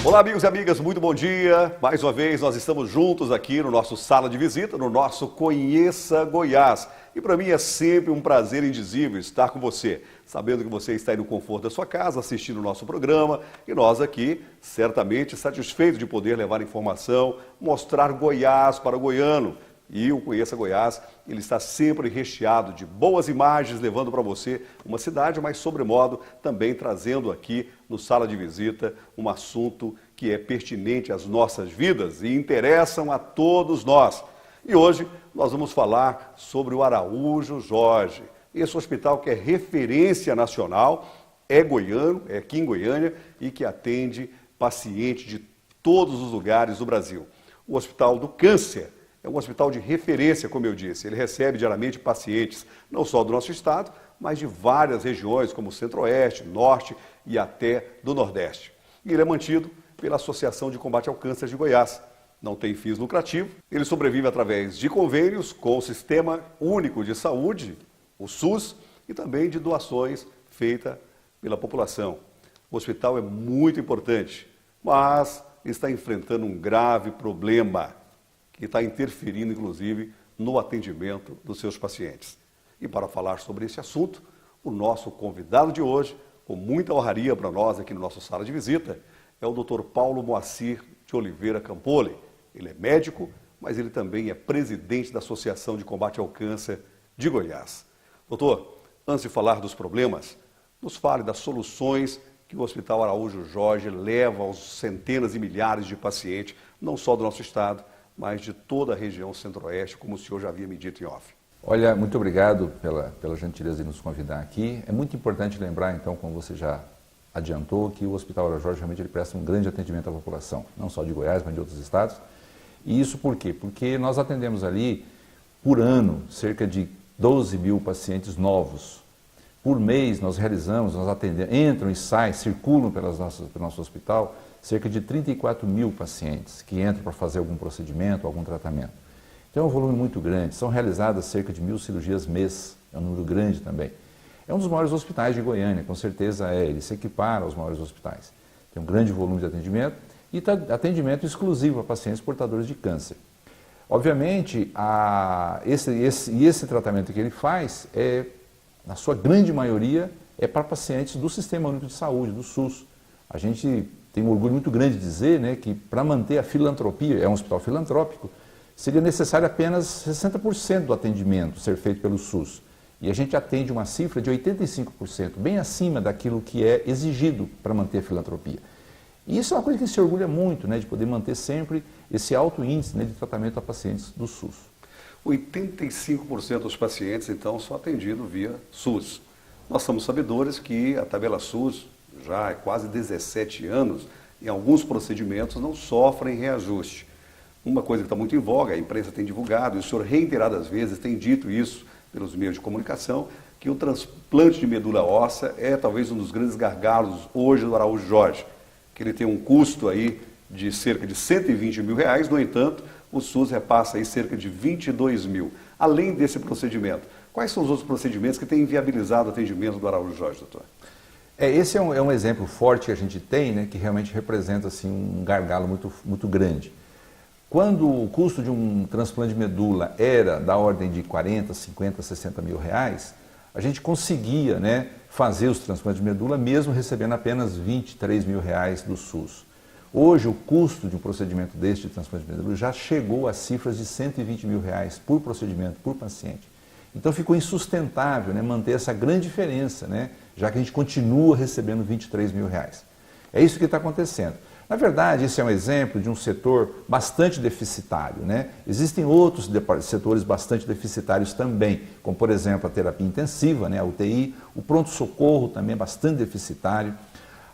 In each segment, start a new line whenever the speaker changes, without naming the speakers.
Olá, amigos e amigas, muito bom dia. Mais uma vez, nós estamos juntos aqui no nosso Sala de Visita, no nosso Conheça Goiás. E para mim é sempre um prazer indizível estar com você, sabendo que você está aí no conforto da sua casa, assistindo o nosso programa, e nós aqui, certamente satisfeitos de poder levar informação, mostrar Goiás para o goiano. E o Conheça Goiás, ele está sempre recheado de boas imagens, levando para você uma cidade, mas sobremodo também trazendo aqui no Sala de Visita um assunto que é pertinente às nossas vidas e interessam a todos nós. E hoje nós vamos falar sobre o Araújo Jorge. Esse hospital que é referência nacional, é goiano, é aqui em Goiânia e que atende pacientes de todos os lugares do Brasil. O Hospital do Câncer é um hospital de referência, como eu disse. Ele recebe diariamente pacientes, não só do nosso estado, mas de várias regiões, como o Centro-Oeste, Norte e até do Nordeste. E ele é mantido pela Associação de Combate ao Câncer de Goiás. Não tem fins lucrativos. Ele sobrevive através de convênios com o Sistema Único de Saúde, o SUS, e também de doações feitas pela população. O hospital é muito importante, mas está enfrentando um grave problema que está interferindo, inclusive, no atendimento dos seus pacientes. E para falar sobre esse assunto, o nosso convidado de hoje, com muita honraria para nós aqui no nosso Sala de Visita, é o Dr. Paulo Moacir de Oliveira Campoli. Ele é médico, mas ele também é presidente da Associação de Combate ao Câncer de Goiás. Doutor, antes de falar dos problemas, nos fale das soluções que o Hospital Araújo Jorge leva aos centenas e milhares de pacientes, não só do nosso estado, mas de toda a região Centro-Oeste, como o senhor já havia me dito em off.
Olha, muito obrigado pela gentileza de nos convidar aqui. É muito importante lembrar, então, como você já adiantou, que o Hospital Araújo Jorge realmente ele presta um grande atendimento à população, não só de Goiás, mas de outros estados. E isso por quê? Porque nós atendemos ali, por ano, cerca de 12 mil pacientes novos. Por mês, nós atendemos, entram e saem, circulam pelo nosso hospital, cerca de 34 mil pacientes que entram para fazer algum procedimento, algum tratamento. Então é um volume muito grande, são realizadas cerca de 1.000 cirurgias mês, é um número grande também. É um dos maiores hospitais de Goiânia, com certeza ele se equipara aos maiores hospitais. Tem um grande volume de atendimento e atendimento exclusivo a pacientes portadores de câncer. Obviamente, esse tratamento que ele faz, na sua grande maioria, é para pacientes do Sistema Único de Saúde, do SUS. A gente tem um orgulho muito grande de dizer, né, que para manter a filantropia, é um hospital filantrópico, seria necessário apenas 60% do atendimento ser feito pelo SUS. E a gente atende uma cifra de 85%, bem acima daquilo que é exigido para manter a filantropia. E isso é uma coisa que se orgulha muito, né, de poder manter sempre esse alto índice, né, de tratamento a pacientes do SUS.
85% dos pacientes, então, são atendidos via SUS. Nós somos sabedores que a tabela SUS, já há quase 17 anos, em alguns procedimentos não sofrem reajuste. Uma coisa que está muito em voga, a imprensa tem divulgado, e o senhor reiteradas vezes tem dito isso pelos meios de comunicação, que o transplante de medula óssea é talvez um dos grandes gargalos hoje do Araújo Jorge, que ele tem um custo aí de cerca de R$120 mil, no entanto, o SUS repassa aí cerca de 22 mil. Além desse procedimento, quais são os outros procedimentos que têm inviabilizado o atendimento do Araújo Jorge, doutor?
Esse é um exemplo forte que a gente tem, né, que realmente representa assim, um gargalo muito grande. Quando o custo de um transplante de medula era da ordem de 40, 50, 60 mil reais, a gente conseguia, né, fazer os transplantes de medula mesmo recebendo apenas 23 mil reais do SUS. Hoje o custo de um procedimento deste de transplante de medula já chegou a cifras de 120 mil reais por procedimento, por paciente. Então ficou insustentável, né, manter essa grande diferença, né, já que a gente continua recebendo 23 mil reais. É isso que está acontecendo. Na verdade, esse é um exemplo de um setor bastante deficitário, né? Existem outros setores bastante deficitários também, como por exemplo a terapia intensiva, né, a UTI, o pronto-socorro também é bastante deficitário.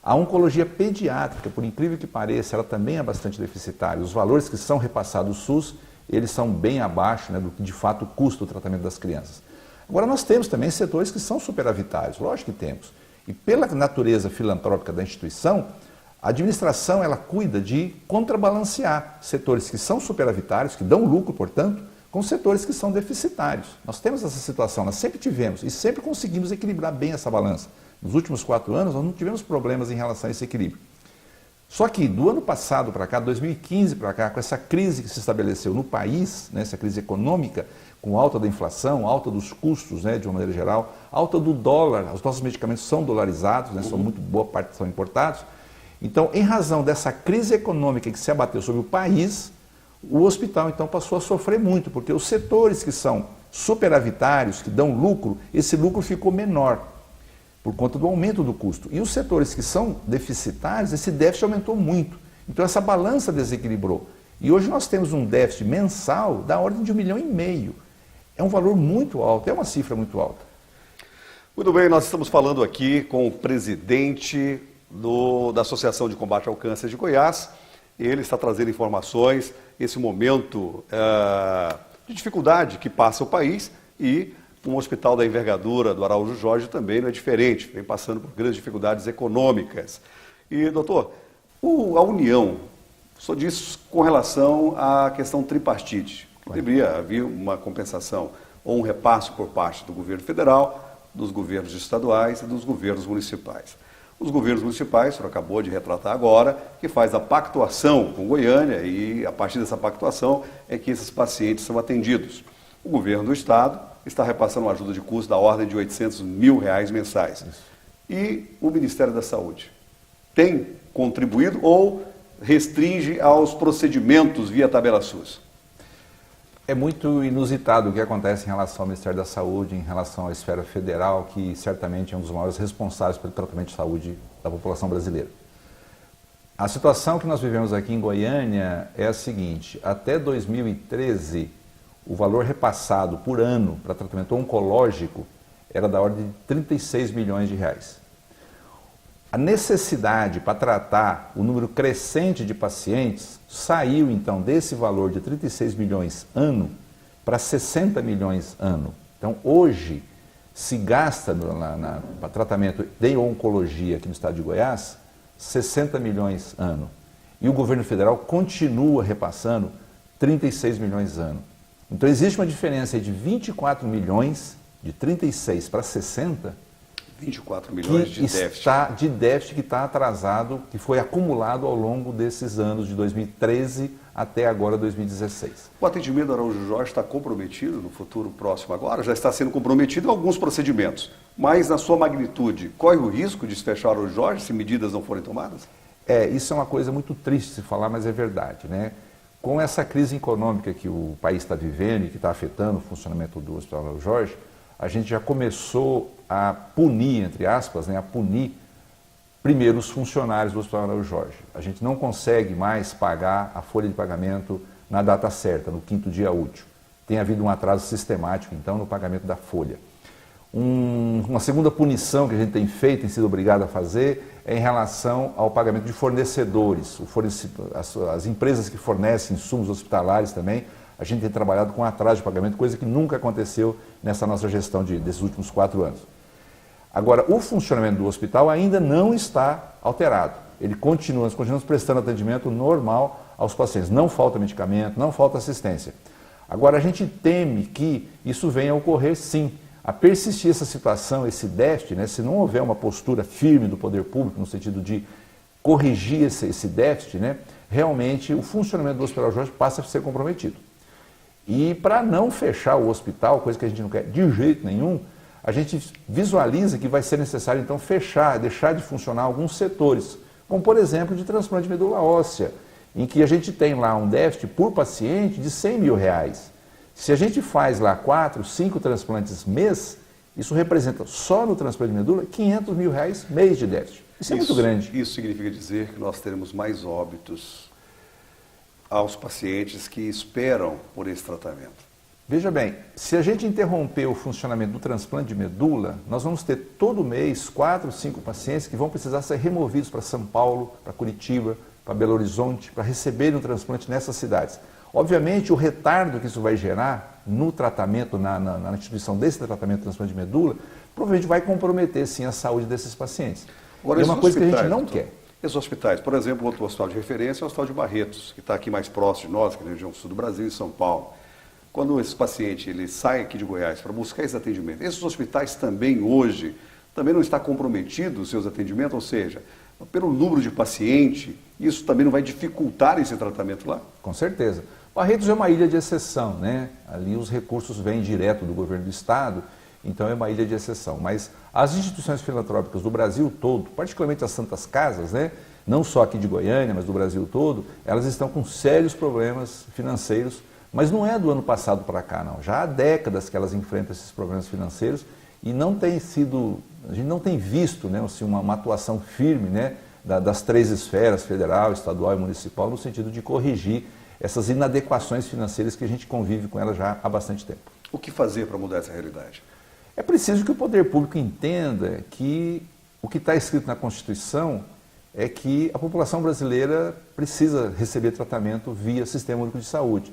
A oncologia pediátrica, por incrível que pareça, ela também é bastante deficitária. Os valores que são repassados do SUS, eles são bem abaixo, né, do que de fato custa o tratamento das crianças. Agora nós temos também setores que são superavitários, lógico que temos. E pela natureza filantrópica da instituição, a administração ela cuida de contrabalancear setores que são superavitários, que dão lucro, portanto, com setores que são deficitários. Nós temos essa situação, nós sempre tivemos e sempre conseguimos equilibrar bem essa balança. Nos últimos 4 anos nós não tivemos problemas em relação a esse equilíbrio. Só que do ano passado para cá, 2015 para cá, com essa crise que se estabeleceu no país, né, essa crise econômica, com alta da inflação, alta dos custos, né, de uma maneira geral, alta do dólar, os nossos medicamentos são dolarizados, né, são muito boa parte são importados. Então, em razão dessa crise econômica que se abateu sobre o país, o hospital então passou a sofrer muito, porque os setores que são superavitários, que dão lucro, esse lucro ficou menor por conta do aumento do custo. E os setores que são deficitários, esse déficit aumentou muito. Então essa balança desequilibrou. E hoje nós temos um déficit mensal da ordem de 1,5 milhão. É um valor muito alto, é uma cifra muito alta.
Muito bem, nós estamos falando aqui com o presidente da Associação de Combate ao Câncer de Goiás. Ele está trazendo informações, esse momento de dificuldade que passa o país, e um hospital da envergadura do Araújo Jorge também não é diferente, vem passando por grandes dificuldades econômicas. E, doutor, a União, só diz com relação à questão tripartite, que deveria haver uma compensação ou um repasse por parte do governo federal, dos governos estaduais e dos governos municipais. Os governos municipais, o senhor acabou de retratar agora, que faz a pactuação com Goiânia, e a partir dessa pactuação é que esses pacientes são atendidos. O governo do estado está repassando uma ajuda de custo da ordem de R$800 mil mensais. Isso. E o Ministério da Saúde tem contribuído ou restringe aos procedimentos via tabela SUS?
É muito inusitado o que acontece em relação ao Ministério da Saúde, em relação à esfera federal, que certamente é um dos maiores responsáveis pelo tratamento de saúde da população brasileira. A situação que nós vivemos aqui em Goiânia é a seguinte: até 2013, o valor repassado por ano para tratamento oncológico era da ordem de R$36 milhões. A necessidade para tratar o número crescente de pacientes saiu então desse valor de 36 milhões ano para 60 milhões ano. Então hoje se gasta para tratamento de oncologia aqui no estado de Goiás 60 milhões ano. E o governo federal continua repassando 36 milhões ano. Então existe uma diferença de 24 milhões, de 36 para 60,
24 milhões de
déficit que está atrasado, que foi acumulado ao longo desses anos de 2013 até agora 2016.
O atendimento do Araújo Jorge está comprometido no futuro próximo agora? Já está sendo comprometido em alguns procedimentos, mas na sua magnitude, corre o risco de se fechar o Araújo Jorge se medidas não forem tomadas?
Isso é uma coisa muito triste de se falar, mas é verdade, né? Com essa crise econômica que o país está vivendo e que está afetando o funcionamento do Hospital Araújo Jorge, a gente já começou a punir, entre aspas, né, a punir primeiro os funcionários do Hospital Araújo Jorge. A gente não consegue mais pagar a folha de pagamento na data certa, no 5º dia útil. Tem havido um atraso sistemático, então, no pagamento da folha. Uma segunda punição que a gente tem feito, tem sido obrigado a fazer, é em relação ao pagamento de fornecedores. As empresas que fornecem insumos hospitalares também, a gente tem trabalhado com atraso de pagamento, coisa que nunca aconteceu nessa nossa gestão desses últimos 4 anos. Agora, o funcionamento do hospital ainda não está alterado. Nós continuamos prestando atendimento normal aos pacientes. Não falta medicamento, não falta assistência. Agora, a gente teme que isso venha a ocorrer sim, a persistir essa situação, esse déficit, né, se não houver uma postura firme do poder público no sentido de corrigir esse déficit, né, realmente o funcionamento do Hospital Jorge passa a ser comprometido. E para não fechar o hospital, coisa que a gente não quer de jeito nenhum, a gente visualiza que vai ser necessário então deixar de funcionar alguns setores, como por exemplo de transplante de medula óssea, em que a gente tem lá um déficit por paciente de R$100 mil. Se a gente faz lá 4, 5 transplantes mês, isso representa só no transplante de medula R$500 mil mês de déficit. Isso é muito grande.
Isso significa dizer que nós teremos mais óbitos aos pacientes que esperam por esse tratamento.
Veja bem, se a gente interromper o funcionamento do transplante de medula, nós vamos ter todo mês 4, 5 pacientes que vão precisar ser removidos para São Paulo, para Curitiba, para Belo Horizonte, para receberem um transplante nessas cidades. Obviamente, o retardo que isso vai gerar no tratamento, na instituição desse tratamento de transplante de medula, provavelmente vai comprometer, sim, a saúde desses pacientes.
Agora,
é uma coisa que a gente não quer.
Esses hospitais, por exemplo, outro hospital de referência é o Hospital de Barretos, que está aqui mais próximo de nós, que é na região sul do Brasil, em São Paulo. Quando esses pacientes eles saem aqui de Goiás para buscar esse atendimento, esses hospitais também hoje, também não está comprometido os seus atendimentos, ou seja, pelo número de paciente, isso também não vai dificultar esse tratamento lá?
Com certeza. Barretos é uma ilha de exceção, né? Ali os recursos vêm direto do governo do estado, então é uma ilha de exceção. Mas as instituições filantrópicas do Brasil todo, particularmente as Santas Casas, né? Não só aqui de Goiânia, mas do Brasil todo, elas estão com sérios problemas financeiros, mas não é do ano passado para cá, não. Já há décadas que elas enfrentam esses problemas financeiros e não tem sido, a gente não tem visto, né, assim, uma atuação firme, né, das três esferas, federal, estadual e municipal, no sentido de corrigir essas inadequações financeiras que a gente convive com elas já há bastante tempo.
O que fazer para mudar essa realidade?
É preciso que o poder público entenda que o que está escrito na Constituição é que a população brasileira precisa receber tratamento via Sistema Único de Saúde.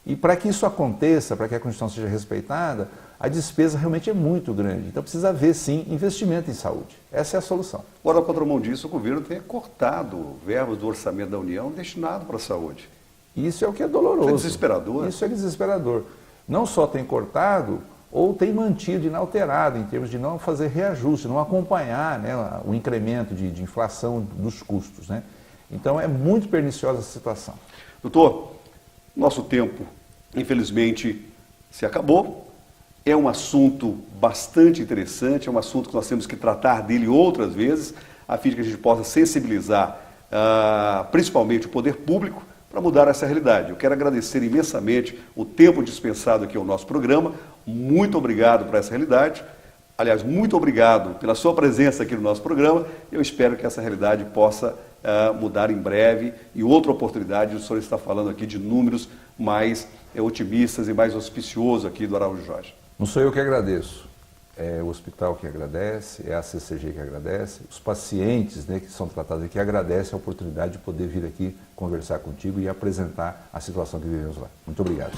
E para que isso aconteça, para que a Constituição seja respeitada, a despesa realmente é muito grande. Então precisa haver, sim, investimento em saúde. Essa é a solução.
Agora, na contramão disso, o governo tem cortado verbas do orçamento da União destinado para a saúde.
Isso é o que é doloroso.
Isso é desesperador.
Isso é desesperador. Não só tem cortado, ou tem mantido inalterado, em termos de não fazer reajuste, não acompanhar, né, o incremento de inflação dos custos, né? Então é muito perniciosa essa situação.
Doutor, nosso tempo, infelizmente, se acabou. É um assunto bastante interessante, é um assunto que nós temos que tratar dele outras vezes, a fim de que a gente possa sensibilizar principalmente o poder público para mudar essa realidade. Eu quero agradecer imensamente o tempo dispensado aqui ao nosso programa. Muito obrigado por essa realidade. Aliás, muito obrigado pela sua presença aqui no nosso programa. Eu espero que essa realidade possa mudar em breve. E outra oportunidade, o senhor está falando aqui de números mais otimistas e mais auspiciosos aqui do Araújo Jorge.
Não sou eu que agradeço. É o hospital que agradece, é a CCG que agradece, os pacientes, né, que são tratados aqui agradecem a oportunidade de poder vir aqui conversar contigo e apresentar a situação que vivemos lá. Muito obrigado.